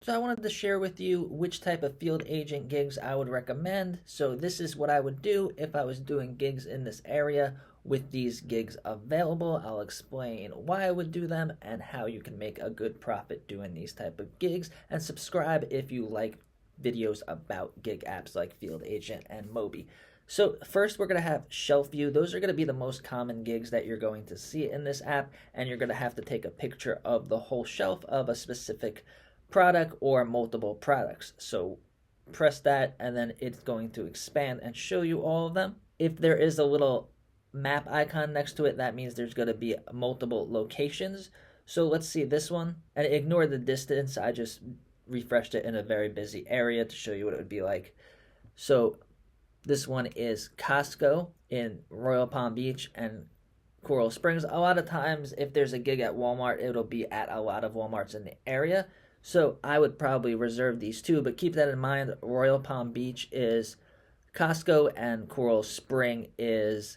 So I wanted to share with you which type of field agent gigs I would recommend. So this is what I would do if I was doing gigs in this area with these gigs available. I'll explain why I would do them and how you can make a good profit doing these type of gigs. And subscribe if you like videos about gig apps like Field Agent and Mobi. So first we're going to have shelf view. Those are going to be the most common gigs that you're going to see in this app, and you're going to have to take a picture of the whole shelf of a specific product or multiple products. So press that and then it's going to expand and show you all of them. If there is a little map icon next to it, that means there's going to be multiple locations. So let's see this one, and ignore the distance. I just refreshed it in a very busy area to show you what it would be like. So this one is Costco in Royal Palm Beach and Coral Springs. A lot of times, if there's a gig at Walmart, it'll be at a lot of Walmarts in the area. So I would probably reserve these two, but keep that in mind. Royal Palm Beach is Costco and Coral Spring is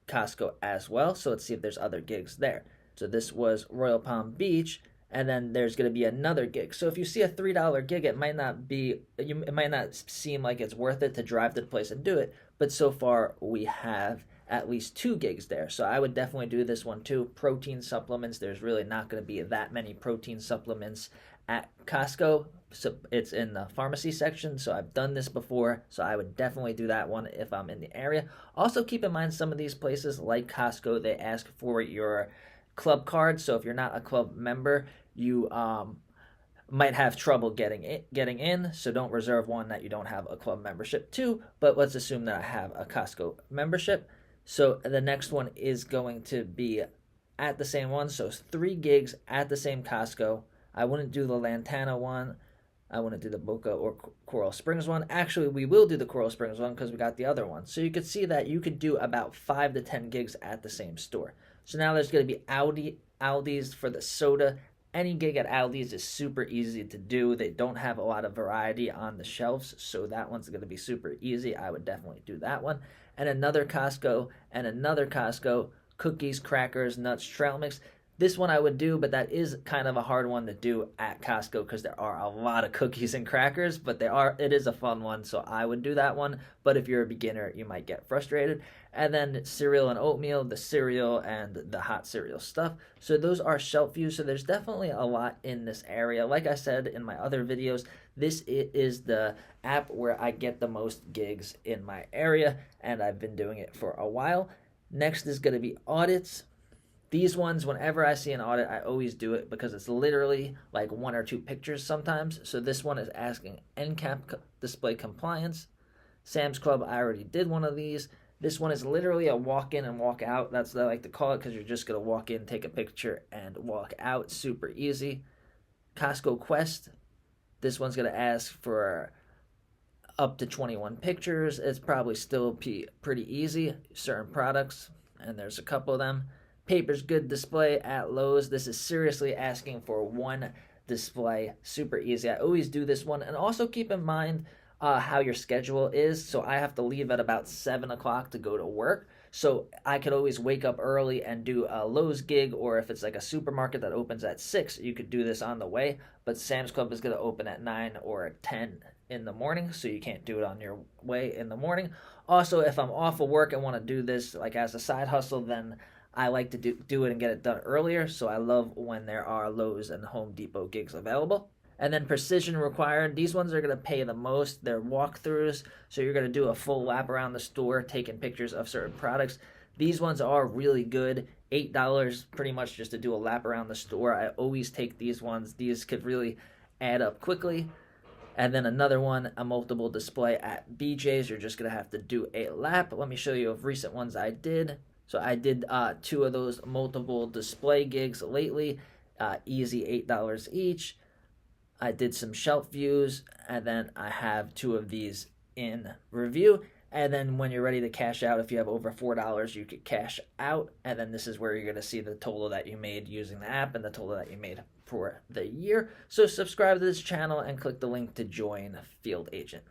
Costco as well. So let's see if there's other gigs there. So this was Royal Palm Beach, and then there's going to be another gig. So if you see a $3 gig, it might not seem like it's worth it to drive to the place and do it, but so far we have at least two gigs there. So I would definitely do this one too. Protein supplements, there's really not going to be that many protein supplements at Costco. So it's in the pharmacy section, so I've done this before, so I would definitely do that one if I'm in the area. Also keep in mind, some of these places like Costco, they ask for your club card. So if you're not a club member, you might have trouble getting in. So don't reserve one that you don't have a club membership to. But let's assume that I have a Costco membership. So the next one is going to be at the same one. So 3 gigs at the same Costco. I wouldn't do the Lantana one. I wouldn't do the Boca or Coral Springs one. Actually, we will do the Coral Springs one because we got the other one. So you could see that you could do about 5 to 10 gigs at the same store. So now there's going to be Aldi's for the soda. Any gig at Aldi's is super easy to do. They don't have a lot of variety on the shelves, so that one's going to be super easy. I would definitely do that one. And another Costco, cookies, crackers, nuts, trail mix. This one I would do, but that is kind of a hard one to do at Costco because there are a lot of cookies and crackers, but it is a fun one, so I would do that one. But if you're a beginner, you might get frustrated. And then cereal and oatmeal, the cereal and the hot cereal stuff. So those are shelf views, so there's definitely a lot in this area. Like I said in my other videos, this is the app where I get the most gigs in my area, and I've been doing it for a while. Next is going to be audits. These ones, whenever I see an audit, I always do it because it's literally like 1 or 2 pictures sometimes. So this one is asking NCAP display compliance. Sam's Club, I already did one of these. This one is literally a walk in and walk out. That's what I like to call it because you're just going to walk in, take a picture, and walk out. Super easy. Costco Quest, this one's going to ask for up to 21 pictures. It's probably still pretty easy. Certain products, and there's a couple of them. Paper's Good display at Lowe's. This is seriously asking for 1 display. Super easy. I always do this one. And also keep in mind how your schedule is. So I have to leave at about 7 o'clock to go to work. So I could always wake up early and do a Lowe's gig, or if it's like a supermarket that opens at 6, you could do this on the way. But Sam's Club is going to open at 9 or at 10 in the morning, so you can't do it on your way in the morning. Also, if I'm off of work and want to do this like as a side hustle, then I like to do it and get it done earlier, so I love when there are Lowe's and Home Depot gigs available. And then precision required. These ones are going to pay the most. They're walkthroughs, so you're going to do a full lap around the store, taking pictures of certain products. These ones are really good. $8 pretty much just to do a lap around the store. I always take these ones. These could really add up quickly. And then another one, a multiple display at BJ's. You're just going to have to do a lap. Let me show you of recent ones I did. So I did 2 of those multiple display gigs lately, easy $8 each. I did some shelf views, and then I have 2 of these in review. And then when you're ready to cash out, if you have over $4, you could cash out. And then this is where you're going to see the total that you made using the app and the total that you made for the year. So subscribe to this channel and click the link to join Field Agent.